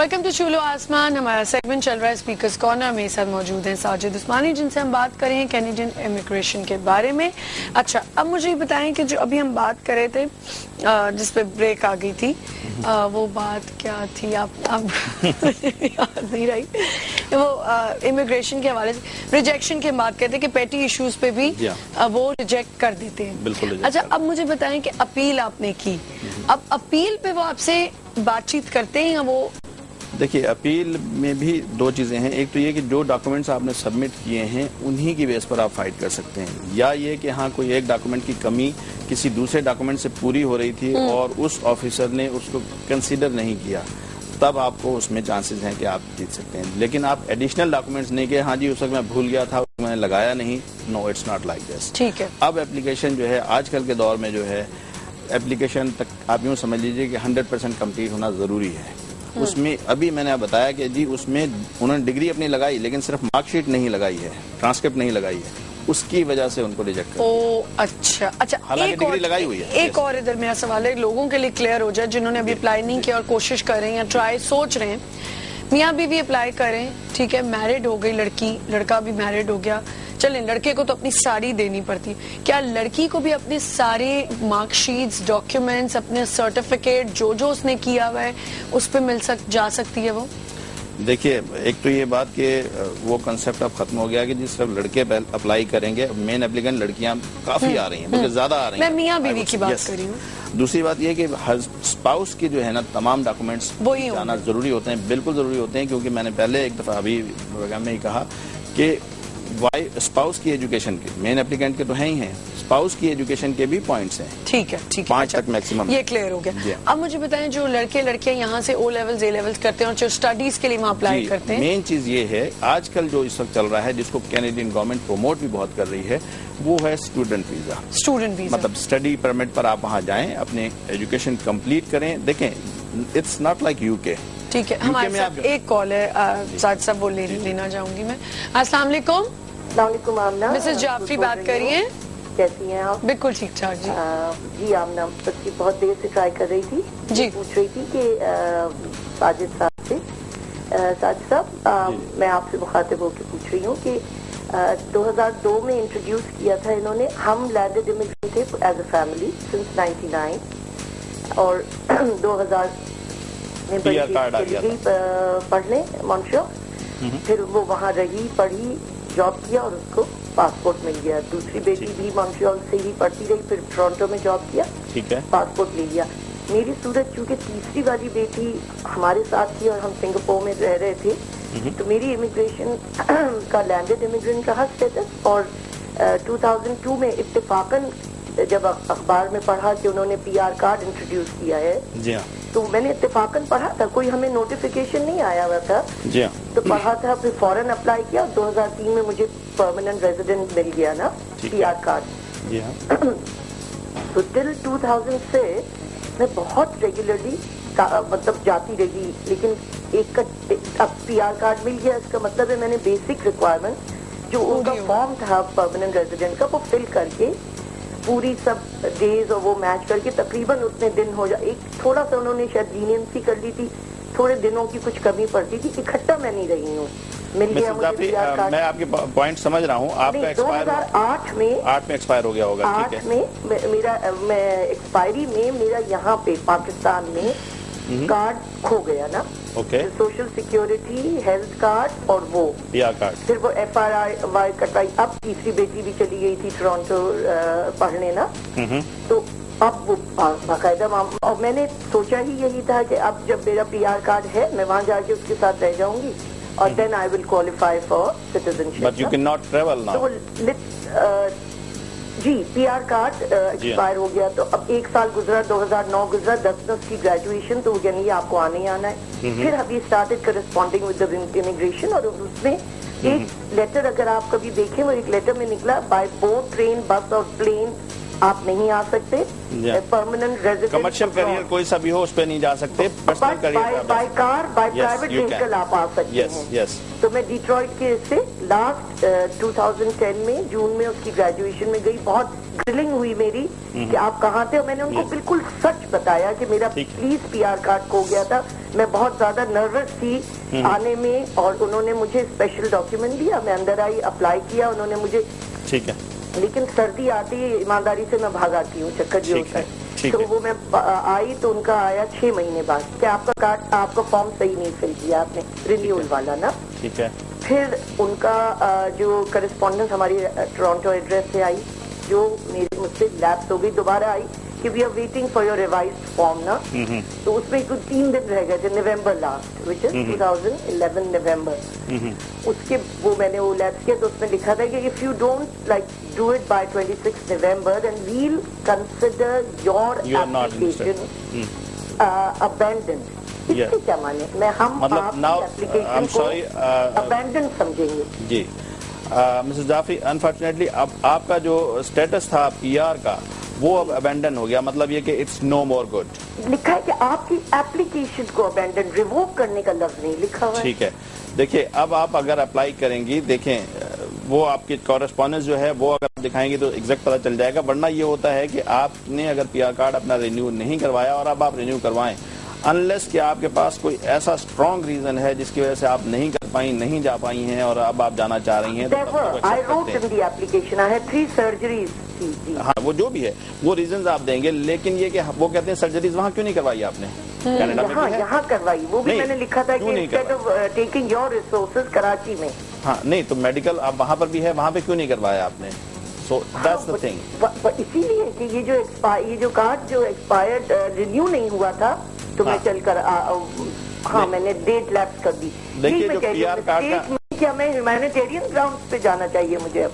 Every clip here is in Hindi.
वेलकम टू चूलो आसमान। हमारा सेगमेंट चल रहा है स्पीकर्स कॉर्नर। मेरे साथ मौजूद हैं साजिद उस्मानी, जिनसे हम बात करें कैनेडियन इमिग्रेशन के बारे में। अच्छा, अब मुझे ये बताएं कि जो अभी हम बात कर रहे थे जिस पे ब्रेक आ गई थी, वो बात क्या थी? आप याद नहीं रही। वो इमिग्रेशन के हवाले से रिजेक्शन की हम बात करते हैं कि पेटी इश्यूज पे भी वो रिजेक्ट कर देते हैं। बिल्कुल। अच्छा, अब मुझे बताएं कि अपील आपने की, अब अपील पे वो आपसे बातचीत करते हैं या वो? देखिए, अपील में भी दो चीजें हैं। एक तो ये कि जो डॉक्यूमेंट्स आपने सबमिट किए हैं उन्हीं की बेस पर आप फाइट कर सकते हैं, या ये कि हाँ कोई एक डॉक्यूमेंट की कमी किसी दूसरे डॉक्यूमेंट से पूरी हो रही थी और उस ऑफिसर ने उसको कंसीडर नहीं किया, तब आपको उसमें चांसेस हैं कि आप जीत सकते हैं। लेकिन आप एडिशनल डॉक्यूमेंट्स नहीं कि हाँ जी उस वक्त मैं भूल गया था, मैंने लगाया नहीं। No, it's not like this. ठीक है। अब एप्लीकेशन जो है आजकल के दौर में जो है एप्लीकेशन तक आप यूँ समझ लीजिए कि 100% कंप्लीट होना जरूरी है। उसमें अभी मैंने बताया कि जी उसमें उन्होंने डिग्री अपनी लगाई लेकिन सिर्फ मार्कशीट नहीं लगाई है, ट्रांसक्रिप्ट नहीं लगाई है, उसकी वजह से उनको रिजेक्ट कर। ओ अच्छा अच्छा, हालांकि डिग्री लगाई हुई है। एक और इधर मेरा सवाल है, लोगों के लिए क्लियर हो जाए जिन्होंने अभी अप्लाई नहीं किया और कोशिश कर रहे हैं या ट्राई सोच रहे हैं। मियाँ बीवी अप्लाई करें, ठीक है, मैरिड हो गई लड़की, लड़का भी मैरिड हो गया, चलें, लड़के को तो अपनी सारी देनी पड़ती, क्या लड़की को भी अपने सारे मार्कशीट्स, डॉक्यूमेंट्स, अपने सर्टिफिकेट जो जो उसने किया हुआ है उस पर जा सकती है वो? देखिए, एक तो ये बात कि वो कंसेप्ट अब खत्म हो गया कि जिस सिर्फ लड़के अप्लाई करेंगे। मेन एप्लीकेंट लड़कियां काफी आ रही हैं, बल्कि ज्यादा आ रही हैं। मैं मियाँ बीवी की बात कर रही हूँ। दूसरी बात यह कि स्पाउस की जो है ना तमाम डॉक्यूमेंट्स जाना जरूरी होते हैं, बिल्कुल जरूरी होते हैं, क्योंकि मैंने पहले एक दफा अभी प्रोग्राम में ही कहा कि स्पाउस की एजुकेशन के मेन एप्लीकेंट के तो हैं ही हैं, स्पाउस की एजुकेशन के भी पॉइंट्स हैं। ठीक है, ठीक है, 5 तक मैक्सिमम। ये क्लियर हो गया। अब मुझे बताएं, जो लड़के लड़कियां यहाँ से ओ लेवल्स ए लेवल्स करते हैं और जो स्टडीज के लिए वहाँ अप्लाई करते हैं, मेन चीज ये है आजकल जो इस वक्त चल रहा है, जिसको कैनेडियन गवर्नमेंट प्रमोट भी बहुत कर रही है, वो है स्टूडेंट वीजा। स्टूडेंट वीजा मतलब स्टडी परमिट पर आप वहाँ जाएं, अपने एजुकेशन कंप्लीट करें। देखें, इट्स नॉट लाइक यूके। ठीक है, हमारे साथ एक कॉल है, साथ सब वो लेना चाहूंगी मैं। अस्सलाम वालेकुम। आमना, मिसेस जाफरी बात करिए। कैसी हैं आप? बिल्कुल ठीक ठाक जी। जी आमना, बच्ची बहुत देर से ट्राई कर रही थी जी, पूछ रही थी कि साजिद साहब से, साजिद साहब मैं आपसे मुखातिब होकर पूछ रही हूँ कि 2002 में इंट्रोड्यूस किया था इन्होंने, हम लैंडेड इमिग्रेंट थे एज अ फैमिली सिंस 99, और 2000 में गई पढ़ने मॉन्ट्रियल, फिर वो वहाँ रही, पढ़ी, जॉब किया और उसको पासपोर्ट मिल गया। दूसरी बेटी भी मॉन्ट्रियल से ही पढ़ती रही, फिर टोरंटो में जॉब किया, ठीक है, पासपोर्ट ले लिया। मेरी सूरत चूंकि तीसरी वाली बेटी हमारे साथ थी और हम सिंगापुर में रह रहे थे, तो मेरी इमिग्रेशन का लैंडेड इमिग्रेंट रहा स्टेटस। और 2002 में इत्तेफाकन जब अखबार में पढ़ा कि उन्होंने PR कार्ड इंट्रोड्यूस किया है, जी हाँ, तो मैंने इत्तेफाकन पढ़ा था, कोई हमें नोटिफिकेशन नहीं आया हुआ था, जी हाँ, तो पढ़ा था, फिर फौरन अप्लाई किया। 2003 में मुझे परमानेंट रेजिडेंट मिल गया ना PR कार्ड, जी हाँ। तो टिल 2000 से मैं बहुत रेगुलरली मतलब जाती रही, लेकिन अब PR कार्ड मिल गया, इसका मतलब है मैंने बेसिक रिक्वायरमेंट जो उनका फॉर्म था परमानेंट रेजिडेंट का वो फिल करके पूरी सब डेज और वो मैच करके तकरीबन उतने दिन हो जाए। एक थोड़ा सा उन्होंने शायद लीनियंसी कर ली थी, थोड़े दिनों की कुछ कमी पड़ती थी, इकट्ठा मैं नहीं रही हूँ, मिल गया मुझे। मैं आपके पॉइंट समझ रहा हूँ। आपका 2008 में एक्सपायर हो गया होगा, ठीक है। 8 में मेरा एक्सपायरी में मेरा यहाँ पे पाकिस्तान में कार्ड खो गया ना, okay, social security, health card और वो PR कार्ड, फिर वो FRI कटवाई। अब तीसरी बेटी भी चली गई थी टोरंटो पढ़ने ना, तो अब वो बाकायदा और मैंने सोचा ही यही था कि अब जब मेरा PR कार्ड है मैं वहाँ जाके उसके साथ रह जाऊंगी और then I will qualify for citizenship. But you can not travel now. जी, PR कार्ड एक्सपायर हो गया, तो अब 1 साल गुजरा, 2009 गुजरा, 10 की ग्रेजुएशन, तो यानी आपको आने ही आना है। फिर अभी started corresponding with the immigration, और उसमें एक लेटर अगर आप कभी देखें, वो एक लेटर में निकला बाय बोट, ट्रेन, बस और प्लेन आप नहीं आ सकते, परमानेंट रेजिडेंट कमर्शियल करियर कोई सा भी हो उस पर नहीं जा सकते, personal career by car by private vehicle आप आ सकते हैं। तो मैं डिट्रॉइट के से लास्ट 2010 में जून में उसकी ग्रेजुएशन में गई। बहुत ग्रिलिंग हुई मेरी कि आप कहाँ थे, और मैंने उनको बिल्कुल सच बताया कि मेरा प्लीज PR कार्ड खो गया था। मैं बहुत ज्यादा नर्वस थी आने में, और उन्होंने मुझे स्पेशल डॉक्यूमेंट दिया। मैं अंदर आई, अप्लाई किया, उन्होंने मुझे, ठीक है, लेकिन सर्दी आती है, ईमानदारी से मैं भाग आती हूँ, चक्कर जो होता है। तो वो मैं आई तो उनका आया 6 महीने बाद कि आपका कार्ड, आपका फॉर्म सही नहीं फिल किया आपने, रिन्यूअल वाला ना। ठीक है। फिर उनका जो करस्पॉन्डेंस हमारी टोरंटो एड्रेस से आई, जो मेरी मुझसे लैप्स हो गई, दोबारा आई कि we are waiting for your revised form ना। तो उसमें कुछ 3 दिन रह गए थे, नवंबर लास्ट, विच इज 2011 नवंबर। उसके वो मैंने वो लैप्स किया, तो उसमें लिखा था कि if you don't like do it by 26 November then we'll consider your application abandoned. इसके क्या माने? मैं हम एप्लीकेशन को अबैंडन समझेंगे जी। मिसेस जाफरी, अनफॉर्चुनेटली अब आपका जो स्टेटस था PR का वो अब अबैंडन हो गया, मतलब ये कि इट्स नो मोर गुड। लिखा है कि आपकी एप्लीकेशन को अबैंडन, रिवोक करने का लफ्ज नहीं लिखा हुआ है। ठीक है, देखिए अब आप अगर अप्लाई करेंगी, देखें वो आपकी कॉरेस्पॉन्डेंस जो है वो अगर आप दिखाएंगे तो एग्जैक्ट पता चल जाएगा। वरना ये होता है कि आपने अगर PR कार्ड अपना रिन्यू नहीं करवाया और अब आप रिन्यू करवाएं, अनलेस कि आपके पास कोई ऐसा स्ट्रॉन्ग रीजन है जिसकी वजह से आप नहीं कर पाई, नहीं जा पाई हैं और अब आप जाना चाह रही हैं, तो I wrote in the application, I had 3 surgeries। हाँ, वो जो भी है वो रीजंस आप देंगे, लेकिन ये कि वो कहते हैं सर्जरीज वहाँ क्यों नहीं करवाई आपने? कनाडा में भी है, यहाँ करवाई, वो भी मैंने लिखा था कि instead of taking your resources Karachi में। हाँ, नहीं तो मेडिकल आप वहाँ पर भी है, वहाँ पे क्यों नहीं करवाया आपने? So that's the thing. इसीलिए कि ये जो कार्ड जो एक्सपायर्ड रिन्यू नहीं हुआ था, तो मैं चलकर हाँ मैंने डेट लैप्स कर दी। देखिए जो PR कार्ड का, क्या मैं ह्यूमैनिटेरियन ग्राउंड्स पे जाना चाहिए मुझे? अब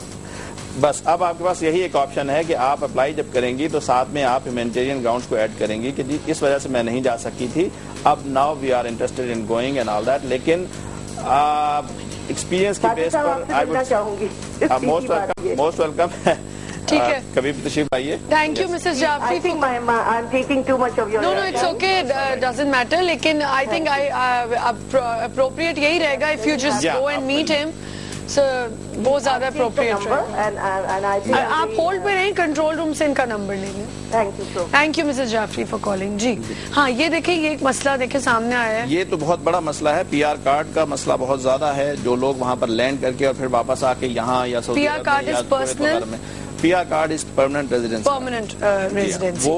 बस अब आपके पास यही एक ऑप्शन है कि आप अप्लाई जब करेंगी तो साथ में आप ह्यूमैनिटेरियन ग्राउंड्स को ऐड करेंगी कि जी इस वजह से मैं नहीं जा सकी थी, अब now we are interested in going and all that. लेकिन एक्सपीरियंस की बेस पर आई वुड चाहूंगी मोस्ट वेलकम। ठीक है, कभी भी तशरीफ आइए। Thank you Mrs Jafri. I think I am taking too much of your No, it's okay, doesn't matter, लेकिन I think appropriate यही रहेगा if you just go and meet him, so वो ज्यादा appropriate रहेगा। आप होल्ड पे रहें, कंट्रोल रूम से इनका नंबर लेंगे। Thank you Mrs Jafri for calling ji. हाँ, ये देखिए, ये एक मसला देखिए सामने आया है। ये तो बहुत बड़ा मसला है, PR कार्ड का मसला बहुत ज्यादा है। जो लोग वहाँ पर लैंड करके और फिर वापस आके यहाँ या PR card is personal, PR card is permanent residence. Permanent residency. वो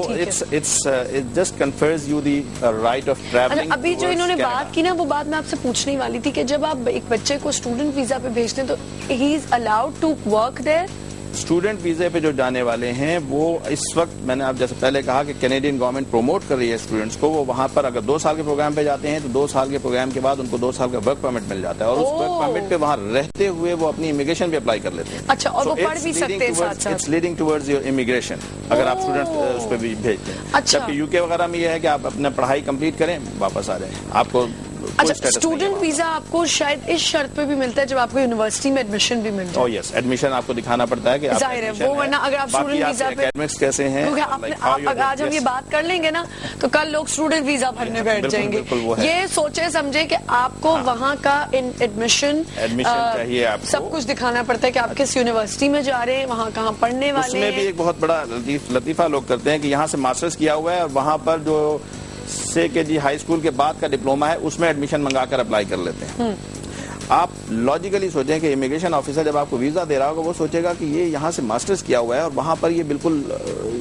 it just confers you the right of traveling. अभी जो इन्होंने बात की ना, वो बात मैं आपसे पूछने वाली थी कि जब आप एक बच्चे को स्टूडेंट वीजा पे भेजते हैं तो he is allowed to work there. Student visa पे जो जाने वाले हैं वो इस वक्त, मैंने आप जैसे पहले कहा कि कैनेडियन गवर्नमेंट प्रोमोट कर रही है स्टूडेंट्स को, वो वहाँ पर अगर 2 साल के प्रोग्राम पे जाते हैं तो 2 साल के प्रोग्राम के बाद उनको 2 साल का वर्क परमिट मिल जाता है और उस वर्क परमिट पे वहाँ रहते हुए वो अपनी इमिग्रेशन भी अप्लाई कर लेते हैं। अच्छा, और वो पढ़ भी सकते हैं साथ साथ। It's leading towards your immigration अगर आप स्टूडेंट उस पर भी भेजते हैं। अच्छा, जबकि UK वगैरह में ये है कि आप अपना पढ़ाई कंप्लीट करें, वापस आ जाएं, आपको अच्छा स्टूडेंट वीजा आपको शायद इस शर्त पे भी मिलता है जब आपको यूनिवर्सिटी में एडमिशन भी मिलता है। ओह यस, एडमिशन आपको दिखाना पड़ता है कि आप जाहिर है वो, वरना अगर आप स्टूडेंट वीजा पे एकेडमिक्स कैसे हैं, आज हम ये बात कर लेंगे ना तो कल लोग स्टूडेंट वीजा भरने बैठ जाएंगे। ये सोचे समझे कि आपको वहाँ का एडमिशन चाहिए, आपको सब कुछ दिखाना पड़ता है कि आप किस यूनिवर्सिटी में जा रहे हैं, वहाँ कहाँ पढ़ने वाले हैं। उसमें भी एक बहुत बड़ा लतीफा लोग करते हैं कि यहाँ से मास्टर्स किया हुआ है और वहाँ पर जो से के जी हाई स्कूल के बाद का डिप्लोमा है उसमें एडमिशन मंगाकर अप्लाई कर लेते हैं। आप लॉजिकली सोचें कि इमिग्रेशन ऑफिसर जब आपको वीजा दे रहा होगा वो सोचेगा कि ये यहाँ से मास्टर्स किया हुआ है और वहाँ पर ये बिल्कुल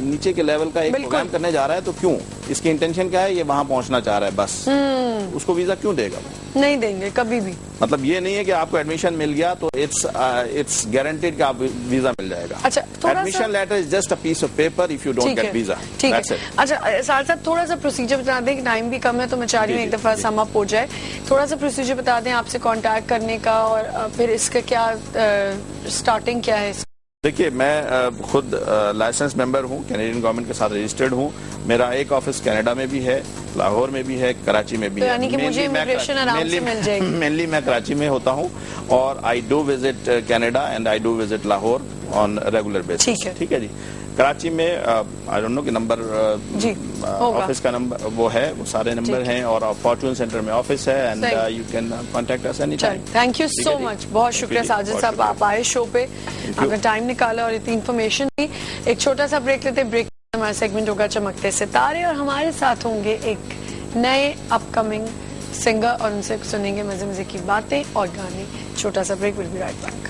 नीचे के लेवल का एक प्रोग्राम करने जा रहा है, तो क्यों, इसकी इंटेंशन क्या है, ये वहाँ पहुँचना चाह रहा है, बस उसको वीजा क्यों देगा? नहीं देंगे कभी भी। मतलब ये नहीं है कि आपको एडमिशन मिल गया तो इट्स गारंटीड कि आप वीजा मिल जाएगा। अच्छा, admission letter is just a piece of paper if you don't get visa. ठीक है। अच्छा साथ साथ थोड़ा सा प्रोसीजर बता दें, टाइम भी कम है तो मैं चाह रही हूँ एक दफा सम अप हो जाए। थोड़ा सा प्रोसीजर बता दें आपसे कांटेक्ट करने का और फिर इसका क्या स्टार्टिंग क्या है। देखिए, मैं खुद लाइसेंस मेंबर हूँ, कैनेडियन गवर्नमेंट के साथ रजिस्टर्ड हूँ। मेरा एक ऑफिस कनाडा में भी है, लाहौर में भी है, कराची में भी है। यानी कि मुझे इमिग्रेशन आराम से मिल जाएगी। मेनली मैं कराची में होता हूँ और I do visit Canada and I do visit Lahore on regular basis. ठीक है जी। कराची में आई डोंट नो कि नंबर जी होगा। ऑफिस का नंबर वो है, वो सारे नंबर हैं, और फॉर्चून सेंटर में ऑफिस है, and you can contact us any time. Thank you so much, बहुत शुक्रिया साजिद साहब, आप आए शो पे, आपने टाइम निकाला और इतनी इन्फॉर्मेशन दी। एक छोटा सा ब्रेक लेते, ब्रेक हमारा सेगमेंट होगा चमकते सितारे, और हमारे साथ होंगे एक नए अपकमिंग सिंगर और उनसे सुनेंगे मजे मजे की बातें और गाने। छोटा सा break, will be right back.